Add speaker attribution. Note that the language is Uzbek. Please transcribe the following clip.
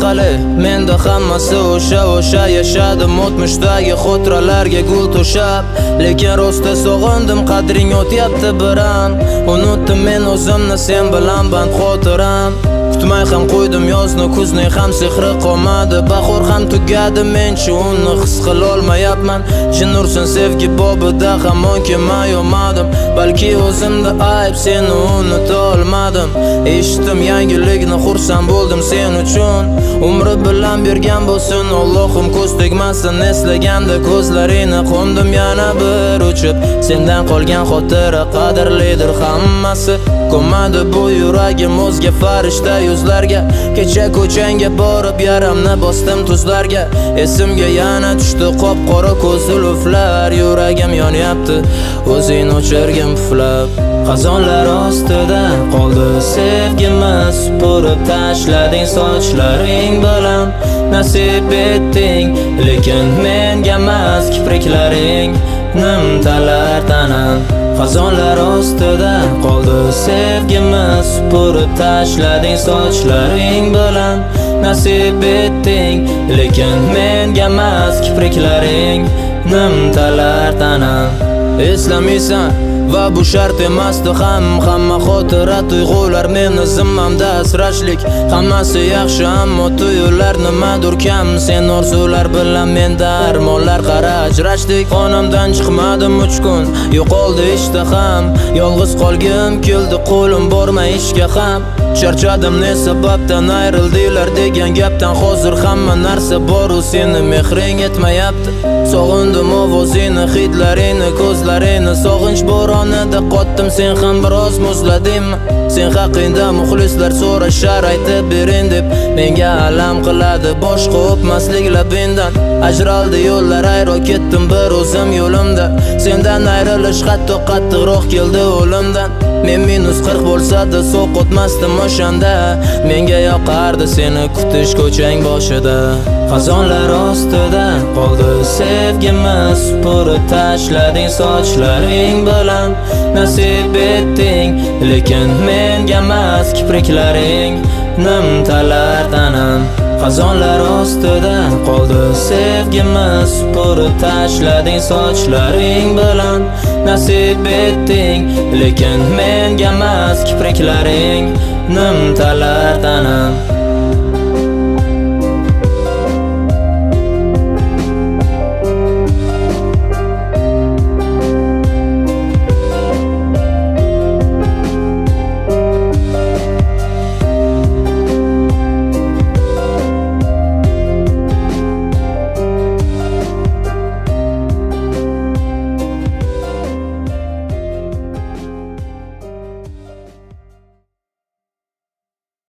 Speaker 1: hali menda hammasi o'sha yashadim o'tmishdagi xotiralarga gul to'shab, lekin rosta sog'indim qadring o'tyapti biram. Unutdim men o'zimni sen bilan band xotiram. Kutmay ham qo'ydim yozni, kuzning ham sehri qolmadi, bahor ham tugadi, menchi uni his qilolmayapman. Jin ursin sevgi bobida hamon kelmay olmadim, balki o'zimda ayb, seni unuta olmadim. Eshitdim yangilikni, xursand bo'ldim sen uchun. Umri bilan bergan bo'lsin Allohim, ko'z tegmasin eslaganda ko'zlaringni. Qo'ndim yana bir uchib, sendan qolgan xotira qadrlidir hammasi. Ko'madi bu yuragim o'zga farishta yuzlarga. Kecha ko'changga borib yaramni bosdim tuzlarga. Esimga yana tushdi qop-qora ko'zil uflar. Yuragim yonyapti o'zing o'chirgin puflab. Xazonlar ostida qoldi sevgimiz, supurib tashlading sochlaring bilan. Nasib etding, lekin menga emas, kipriklaring nimtalar tanam. Xazonlar ostida qoldi sevgimiz, supurib tashlading sochlaring bilan. Nasib etding, lekin menga emas, kipriklaring nimtalar tanam. Eslamaysan va bu shart emasdi ham, hamma xotira tuyg'ular meni zimmamda asrashlik. Hammasi yaxshi ammo tuyular nimadur kam, sen orzular bilan menda armonlar qara ajrashdik. Xonamdan chiqmadim 3 kun, yo'qoldi ishtaham, yolg'iz qolgim keldi qo'lim bormay ishga ham. Charchadim ne sababdan ayrildinglar degan gapdan, hozir hamma narsa bor u seni mehring yetmayapti. Sog'indim ovozingni, hidlaringni, ko'zlaringni, sog'inch bo'ronida qotdim, sen ham biroz muzladingmi? Sen haqingda muxlislar so'rashar, aytib bering deb, menga alam qiladi boshqa o'pmaslik labingdan. Ajraldi yo'llar, ayro ketdim bir o'zim yo'limda. Sendan ayrilish hatto qattiqroq keldi o'limdan. Men -40 bo'lsa-da so'q o'tmasdim o'shanda. Menga yoqardi seni kutish ko'chang boshida. Xazonlar ostida qoldi sevgimiz, supurib tashlading sochlaring bilan. Nasib etding, lekin menga emas, kipriklaring nimtalar tanam. Xazonlar ostida qoldi sevgimiz, supurib tashlading sochlaring bilan. Nasib etding, lekin menga emas, kipriklaring nimtalar tanam.